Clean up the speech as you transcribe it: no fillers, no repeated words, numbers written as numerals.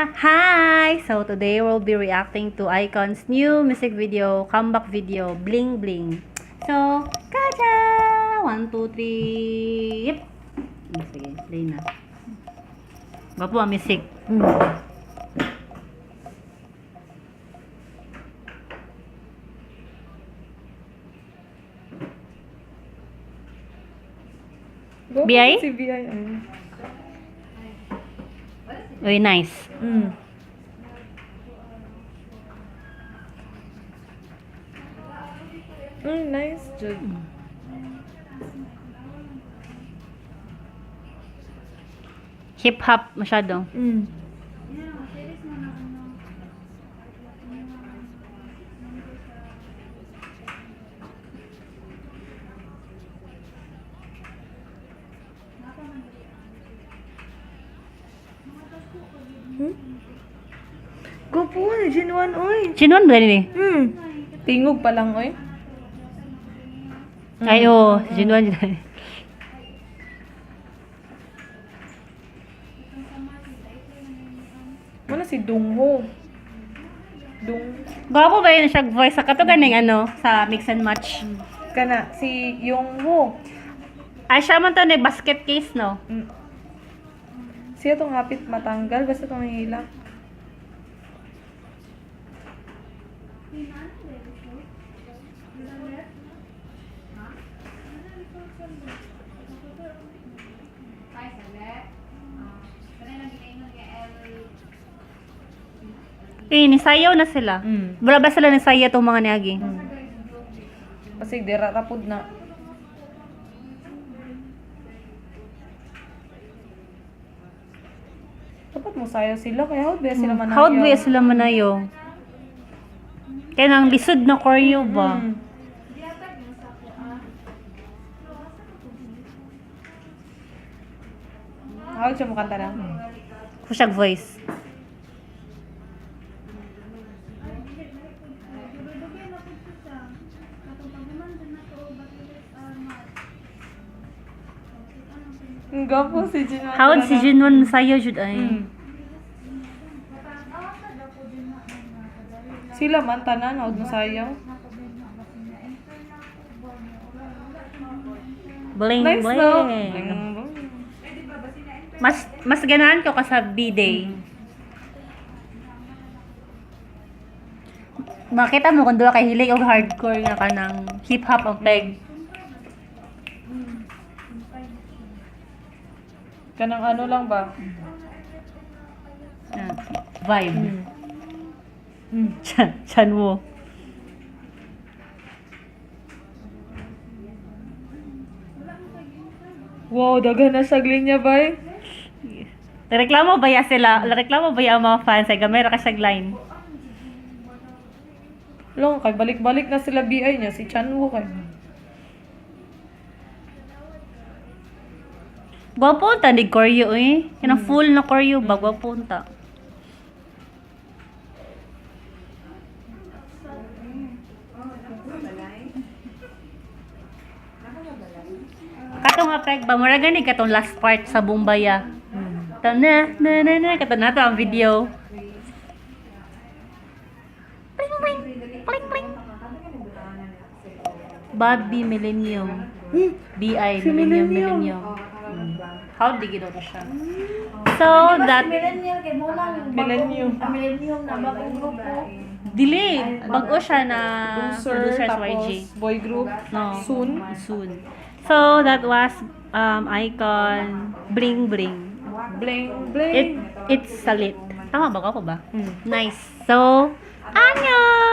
Hi! So today we'll be reacting to iKON's new music video, comeback video, Bling Bling. So, kacha! 1, 2, 3, yep! Sige, play na. Bapo ang music. BI? Si BI. Uy, nice. Nice. Jud. Hip-hop masyado. Go po, Genuine, oy. Sinuan ba rin eh? Tingog pa lang, oy. Ay, oo. Sinuan dyan. Mana si Dungho. Gwapo ba yun siya voice? Sa katugan ng sa mix and match. Kana, si Yongho. Ay, siya man to na basket case, no? Siya tong hapit matanggal, basta tong hila. Nisayaw na sila. Wala ba sila nisaya itong mga niyagi? Kasi dira rapod na. Dapat mo sayo sila, kaya how ba sila manayaw? How ba sila manayaw? Kaya nang lisod na choreo ba? How siya mo kanta na? Kusyag voice. Ang gapo si Jinwon. How si Jinwon sayo jud ay. Sila man tanan hawd mo sayaw. Bling Nice bling. no? Mas ganahan ko ka sa B-Day. Makita mo kung doon kay hilig og hardcore nga kanang hip-hop ang peg. Kanang ano lang ba? Vibe. Chan mo. Wow, daghan na sagli niya bay. Reklamo ba ya sila? Reklamo ba ya ang mga fans ay gamay ra ka sag line. Long kay balik-balik na sila BI niya si Chanwoo kay. Gwapo ta ni choreo eh. Kanang full na choreo ba gwapo ta. Katong nga preg ba mura gani katong last part sa Bumbaya. Na katong nato ang video. Pling pling pling pling. Bobby Millennium. BI Millennium. How di gito na siya? So that Millennium. Millennium na bagong grupo. dili bago siya na Producer producer sa tapos YG. boy group. No. Soon. So that was iKON Bling Bling. Bling bling. It's salit. Tama ba ako ba? Nice. So, annyeong!